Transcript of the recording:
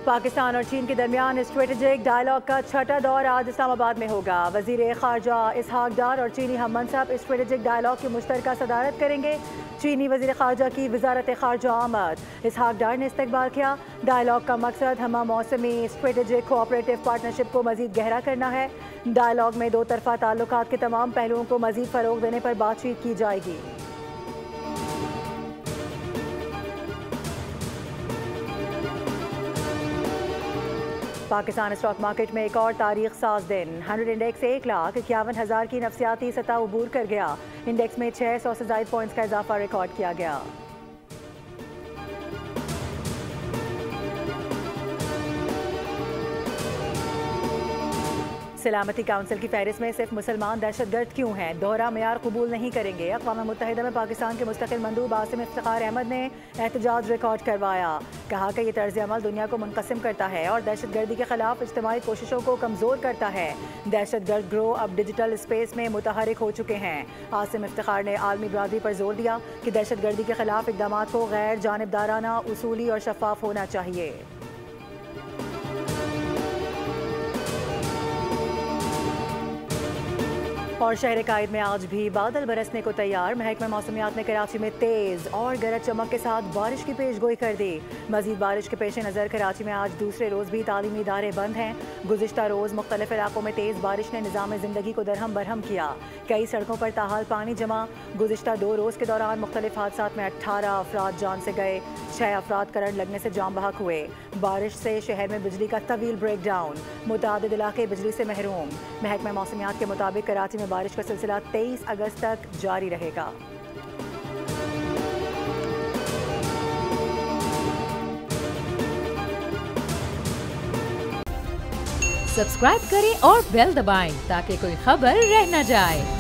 पाकिस्तान और चीन के दरमियान स्ट्रेटेजिक डायलॉग का छठा दौर आज इस्लामाबाद में होगा। वजीर खारजा इसहाक डार और चीनी हम मनसब स्ट्रेटेजिक डायलॉग की मुश्तरका सदारत करेंगे। चीनी वजीर खारजा की वजारत खारजा आमद। इसहाक डार ने इस्तकबाल किया। डायलॉग का मकसद हमा मौसमी स्ट्रेटेजिक कोऑपरेटिव पार्टनरशिप को मजीद गहरा करना है। डायलॉग में दो तरफा ताल्लुकात के तमाम पहलुओं को मजीद फरोग देने पर बातचीत की जाएगी। पाकिस्तान स्टॉक मार्केट में एक और तारीख साज दिन। 100 इंडेक्स 1,51,000 की नफसियाती सतह उबूर कर गया। इंडेक्स में 600 से ज़ायद पॉइंट्स का इजाफा रिकॉर्ड किया गया। सलामती काउंसिल की फहरिस्त में सिर्फ मुसलमान दहशतगर्द क्यों हैं? दोहरा मेयार कबूल नहीं करेंगे। अक़वाम मुत्तहिदा में पाकिस्तान के मुस्तकिल मंदूब आसिम इफ्तिखार अहमद ने एहतजाज रिकॉर्ड करवाया। कहा कि यह तर्ज अमल दुनिया को मुनक़सिम करता है और दहशतगर्दी के खिलाफ इज्तिमाई कोशिशों को कमज़ोर करता है। दहशतगर्द ग्रोह अब डिजिटल स्पेस में मुतहरिक हो चुके हैं। आसिम इफ्तिखार ने आलमी बरादरी पर जोर दिया कि दहशतगर्दी के खिलाफ इक़दाम को गैर जानिबदाराना, उसूली और शफाफ होना चाहिए। और शहर कायद में आज भी बादल बरसने को तैयार। महकमा मौसमियात ने कराची में तेज़ और गरज चमक के साथ बारिश की पेशगोई कर दी। मजीद बारिश के पेश नज़र कराची में आज दूसरे रोज़ भी तालीमी इदारे बंद हैं। गुज़िश्ता रोज़ मुख्तलिफ इलाकों में तेज़ बारिश ने निज़ाम ज़िंदगी को दरहम बरहम किया। कई सड़कों पर ताहाल पानी जमा। गुज़िश्ता 2 रोज़ के दौरान मुख्तलिफ हादसात में 18 अफराद जान से गए। 6 अफराद करंट लगने से जाम बहक हुए। बारिश से शहर में बिजली का तवील ब्रेक डाउन। मुतादिद इलाके बिजली से महरूम। महकमा मौसमियात के मुताबिक कराची में बारिश का सिलसिला 23 अगस्त तक जारी रहेगा। सब्सक्राइब करें और बेल दबाएं ताकि कोई खबर रह न जाए।